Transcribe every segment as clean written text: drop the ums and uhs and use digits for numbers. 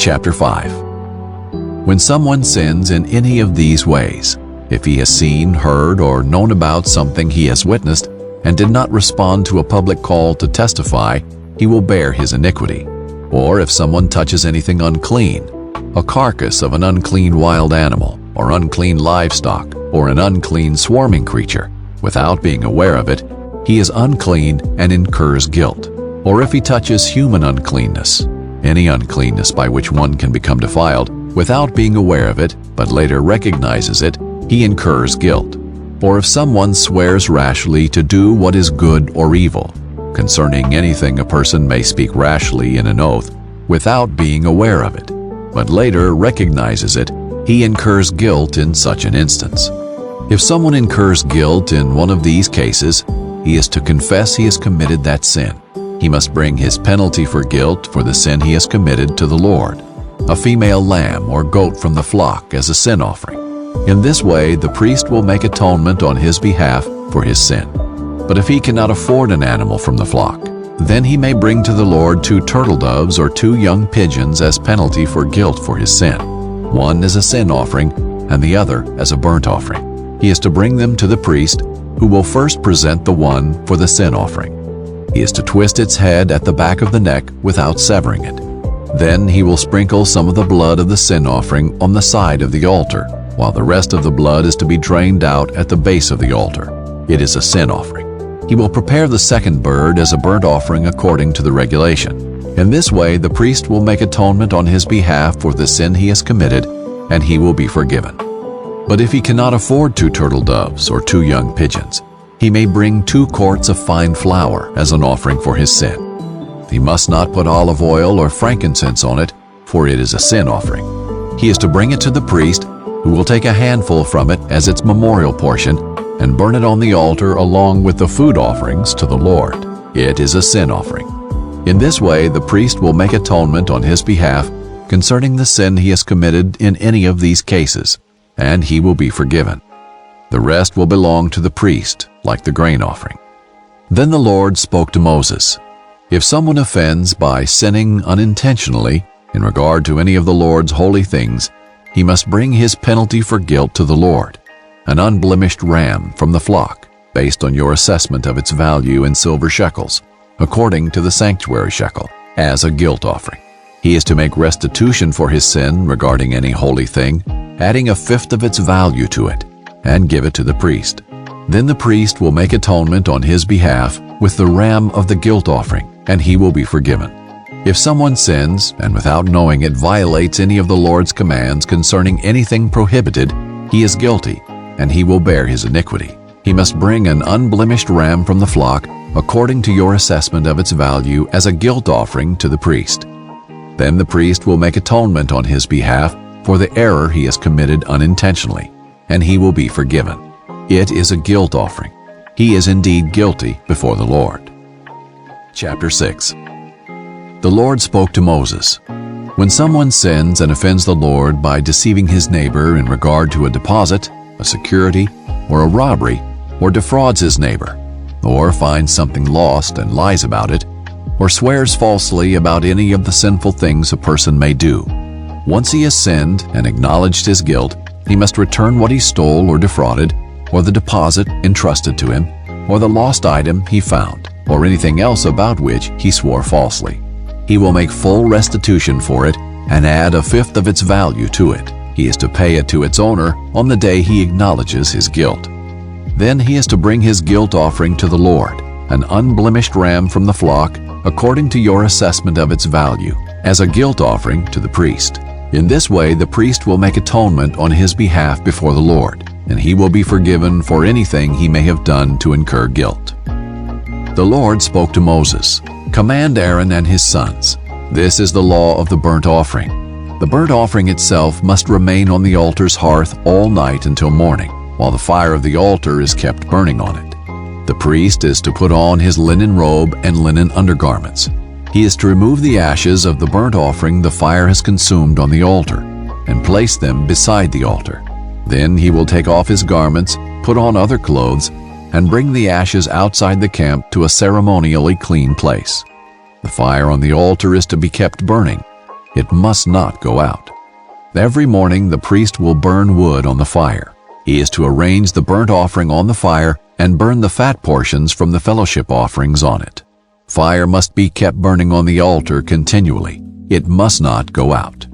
Chapter 5. When someone sins in any of these ways, if he has seen, heard, or known about something he has witnessed, and did not respond to a public call to testify, he will bear his iniquity. Or if someone touches anything unclean, a carcass of an unclean wild animal, or unclean livestock, or an unclean swarming creature, without being aware of it, he is unclean and incurs guilt. Or if he touches human uncleanness, any uncleanness by which one can become defiled, without being aware of it, but later recognizes it, he incurs guilt. Or if someone swears rashly to do what is good or evil, concerning anything a person may speak rashly in an oath, without being aware of it, but later recognizes it, he incurs guilt in such an instance. If someone incurs guilt in one of these cases, he is to confess he has committed that sin. He must bring his penalty for guilt for the sin he has committed to the Lord, a female lamb or goat from the flock as a sin offering. In this way, the priest will make atonement on his behalf for his sin. But if he cannot afford an animal from the flock, then he may bring to the Lord 2 turtle doves or 2 young pigeons as penalty for guilt for his sin, one as a sin offering and the other as a burnt offering. He is to bring them to the priest, who will first present the one for the sin offering. He is to twist its head at the back of the neck without severing it. Then he will sprinkle some of the blood of the sin offering on the side of the altar, while the rest of the blood is to be drained out at the base of the altar. It is a sin offering. He will prepare the second bird as a burnt offering according to the regulation. In this way, the priest will make atonement on his behalf for the sin he has committed, and he will be forgiven. But if he cannot afford 2 turtle doves or 2 young pigeons, he may bring 2 quarts of fine flour as an offering for his sin. He must not put olive oil or frankincense on it, for it is a sin offering. He is to bring it to the priest, who will take a handful from it as its memorial portion and burn it on the altar along with the food offerings to the Lord. It is a sin offering. In this way, the priest will make atonement on his behalf concerning the sin he has committed in any of these cases, and he will be forgiven. The rest will belong to the priest, like the grain offering. Then the Lord spoke to Moses, "If someone offends by sinning unintentionally in regard to any of the Lord's holy things, he must bring his penalty for guilt to the Lord, an unblemished ram from the flock, based on your assessment of its value in silver shekels, according to the sanctuary shekel, as a guilt offering. He is to make restitution for his sin regarding any holy thing, adding 1/5 of its value to it, and give it to the priest. Then the priest will make atonement on his behalf with the ram of the guilt offering, and he will be forgiven. If someone sins, and without knowing it violates any of the Lord's commands concerning anything prohibited, he is guilty, and he will bear his iniquity. He must bring an unblemished ram from the flock, according to your assessment of its value, as a guilt offering to the priest. Then the priest will make atonement on his behalf for the error he has committed unintentionally, and he will be forgiven. It is a guilt offering. He is indeed guilty before the Lord." Chapter 6. The Lord spoke to Moses, "When someone sins and offends the Lord by deceiving his neighbor in regard to a deposit, a security, or a robbery, or defrauds his neighbor, or finds something lost and lies about it, or swears falsely about any of the sinful things a person may do, once he has sinned and acknowledged his guilt, he must return what he stole or defrauded, or the deposit entrusted to him, or the lost item he found, or anything else about which he swore falsely. He will make full restitution for it and add 1/5 of its value to it. He is to pay it to its owner on the day he acknowledges his guilt. Then he is to bring his guilt offering to the Lord, an unblemished ram from the flock, according to your assessment of its value, as a guilt offering to the priest. In this way, the priest will make atonement on his behalf before the Lord, and he will be forgiven for anything he may have done to incur guilt." The Lord spoke to Moses, "Command Aaron and his sons. This is the law of the burnt offering. The burnt offering itself must remain on the altar's hearth all night until morning, while the fire of the altar is kept burning on it. The priest is to put on his linen robe and linen undergarments. He is to remove the ashes of the burnt offering the fire has consumed on the altar, and place them beside the altar. Then he will take off his garments, put on other clothes, and bring the ashes outside the camp to a ceremonially clean place. The fire on the altar is to be kept burning. It must not go out. Every morning the priest will burn wood on the fire. He is to arrange the burnt offering on the fire and burn the fat portions from the fellowship offerings on it. Fire must be kept burning on the altar continually. It must not go out.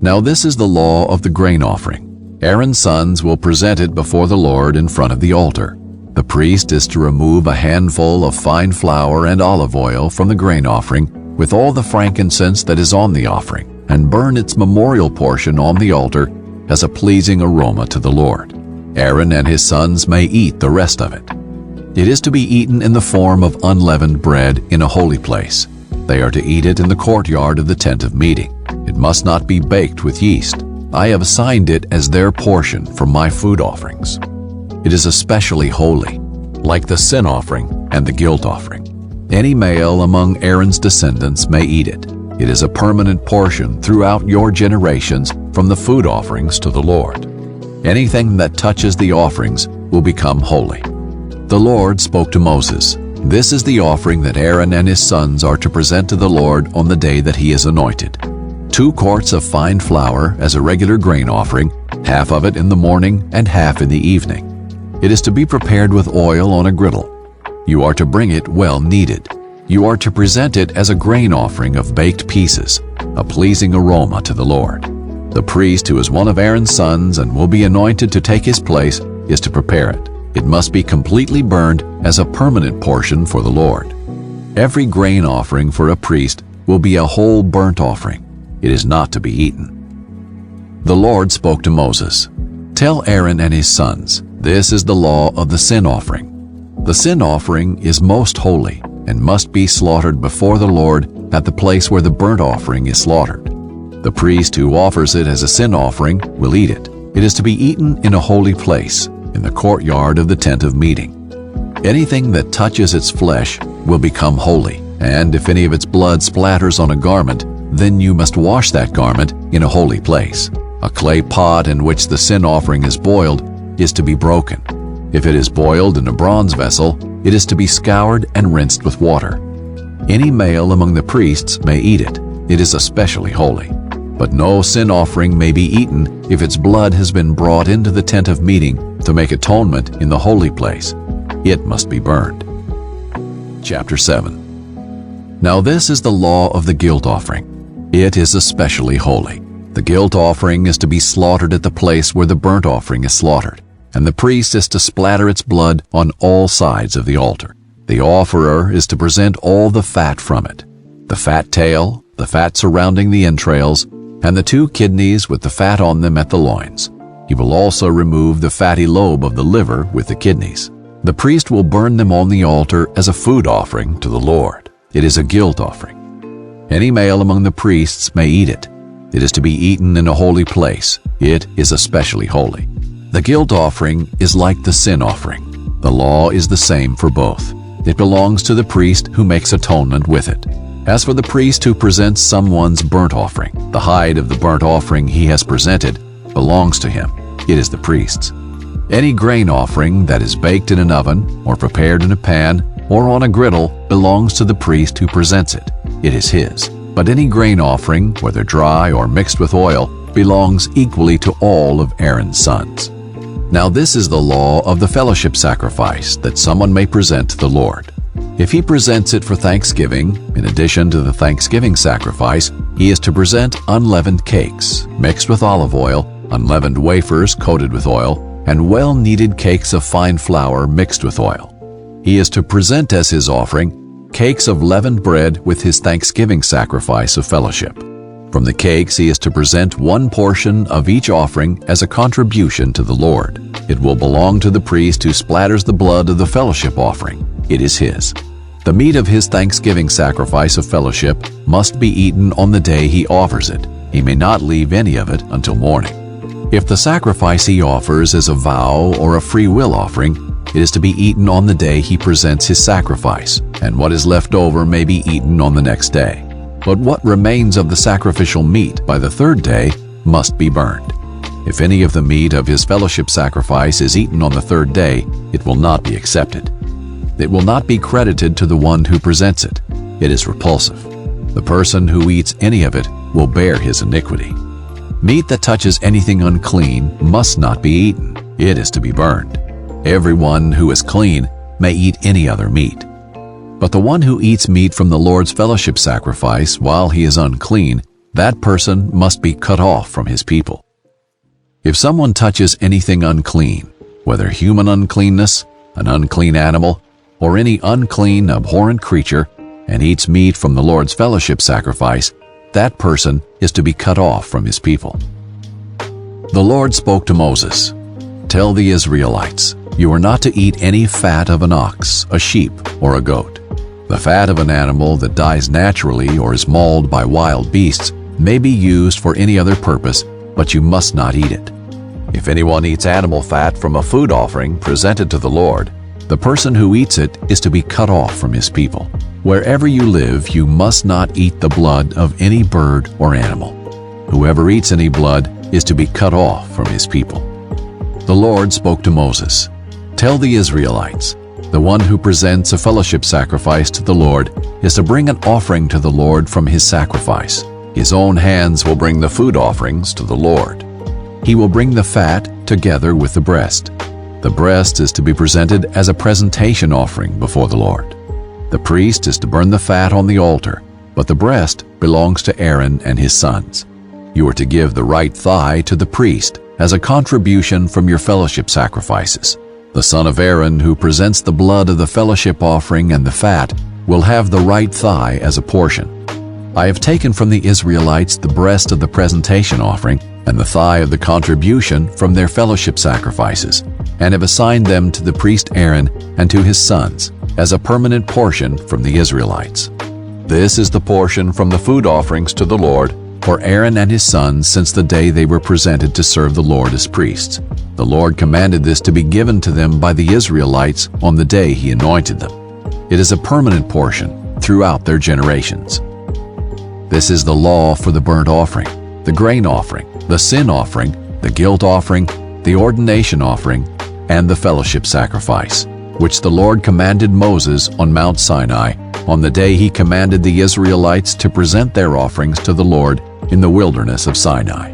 Now this is the law of the grain offering. Aaron's sons will present it before the Lord in front of the altar. The priest is to remove a handful of fine flour and olive oil from the grain offering with all the frankincense that is on the offering, and burn its memorial portion on the altar as a pleasing aroma to the Lord. Aaron and his sons may eat the rest of it. It is to be eaten in the form of unleavened bread in a holy place. They are to eat it in the courtyard of the tent of meeting. It must not be baked with yeast. I have assigned it as their portion from my food offerings. It is especially holy, like the sin offering and the guilt offering. Any male among Aaron's descendants may eat it. It is a permanent portion throughout your generations from the food offerings to the Lord. Anything that touches the offerings will become holy. The Lord spoke to Moses, "This is the offering that Aaron and his sons are to present to the Lord on the day that he is anointed. 2 quarts of fine flour as a regular grain offering, half of it in the morning and half in the evening. It is to be prepared with oil on a griddle. You are to bring it well kneaded. You are to present it as a grain offering of baked pieces, a pleasing aroma to the Lord. The priest who is one of Aaron's sons and will be anointed to take his place is to prepare it. It must be completely burned as a permanent portion for the Lord. Every grain offering for a priest will be a whole burnt offering. It is not to be eaten." The Lord spoke to Moses, "Tell Aaron and his sons, this is the law of the sin offering. The sin offering is most holy and must be slaughtered before the Lord at the place where the burnt offering is slaughtered. The priest who offers it as a sin offering will eat it. It is to be eaten in a holy place, in the courtyard of the tent of meeting. Anything that touches its flesh will become holy, and if any of its blood splatters on a garment, then you must wash that garment in a holy place. A clay pot in which the sin offering is boiled is to be broken. If it is boiled in a bronze vessel, it is to be scoured and rinsed with water. Any male among the priests may eat it. It is especially holy. But no sin offering may be eaten if its blood has been brought into the tent of meeting to make atonement in the holy place. It must be burned." Chapter 7. Now this is the law of the guilt offering. It is especially holy. The guilt offering is to be slaughtered at the place where the burnt offering is slaughtered, and the priest is to splatter its blood on all sides of the altar. The offerer is to present all the fat from it, the fat tail, the fat surrounding the entrails, and the 2 kidneys with the fat on them at the loins. He will also remove the fatty lobe of the liver with the kidneys. The priest will burn them on the altar as a food offering to the Lord. It is a guilt offering. Any male among the priests may eat it. It is to be eaten in a holy place. It is especially holy. The guilt offering is like the sin offering. The law is the same for both. It belongs to the priest who makes atonement with it. As for the priest who presents someone's burnt offering, the hide of the burnt offering he has presented belongs to him. It is the priest's. Any grain offering that is baked in an oven or prepared in a pan or on a griddle belongs to the priest who presents it. It is his. But any grain offering, whether dry or mixed with oil, belongs equally to all of Aaron's sons. Now this is the law of the fellowship sacrifice that someone may present to the Lord. If he presents it for thanksgiving, in addition to the thanksgiving sacrifice, he is to present unleavened cakes, mixed with olive oil, unleavened wafers coated with oil, and well-kneaded cakes of fine flour mixed with oil. He is to present as his offering cakes of leavened bread with his thanksgiving sacrifice of fellowship. From the cakes he is to present 1 portion of each offering as a contribution to the Lord. It will belong to the priest who splatters the blood of the fellowship offering. It is his. The meat of his thanksgiving sacrifice of fellowship must be eaten on the day he offers it. He may not leave any of it until morning. If the sacrifice he offers is a vow or a free will offering, it is to be eaten on the day he presents his sacrifice, and what is left over may be eaten on the next day. But what remains of the sacrificial meat by the 3rd day must be burned. If any of the meat of his fellowship sacrifice is eaten on the 3rd day, it will not be accepted. It will not be credited to the one who presents it. It is repulsive. The person who eats any of it will bear his iniquity. Meat that touches anything unclean must not be eaten. It is to be burned. Everyone who is clean may eat any other meat. But the one who eats meat from the Lord's fellowship sacrifice while he is unclean, that person must be cut off from his people. If someone touches anything unclean, whether human uncleanness, an unclean animal, or any unclean, abhorrent creature, and eats meat from the Lord's fellowship sacrifice, that person is to be cut off from his people. The Lord spoke to Moses, "Tell the Israelites, you are not to eat any fat of an ox, a sheep, or a goat. The fat of an animal that dies naturally or is mauled by wild beasts may be used for any other purpose, but you must not eat it. If anyone eats animal fat from a food offering presented to the Lord, the person who eats it is to be cut off from his people. Wherever you live, you must not eat the blood of any bird or animal. Whoever eats any blood is to be cut off from his people." The Lord spoke to Moses, "Tell the Israelites, the one who presents a fellowship sacrifice to the Lord is to bring an offering to the Lord from his sacrifice. His own hands will bring the food offerings to the Lord. He will bring the fat together with the breast. The breast is to be presented as a presentation offering before the Lord. The priest is to burn the fat on the altar, but the breast belongs to Aaron and his sons. You are to give the right thigh to the priest as a contribution from your fellowship sacrifices. The son of Aaron who presents the blood of the fellowship offering and the fat will have the right thigh as a portion. I have taken from the Israelites the breast of the presentation offering and the thigh of the contribution from their fellowship sacrifices, and have assigned them to the priest Aaron and to his sons as a permanent portion from the Israelites. This is the portion from the food offerings to the Lord for Aaron and his sons since the day they were presented to serve the Lord as priests. The Lord commanded this to be given to them by the Israelites on the day he anointed them. It is a permanent portion throughout their generations. This is the law for the burnt offering, the grain offering, the sin offering, the guilt offering, the ordination offering, and the fellowship sacrifice, which the Lord commanded Moses on Mount Sinai on the day he commanded the Israelites to present their offerings to the Lord in the wilderness of Sinai.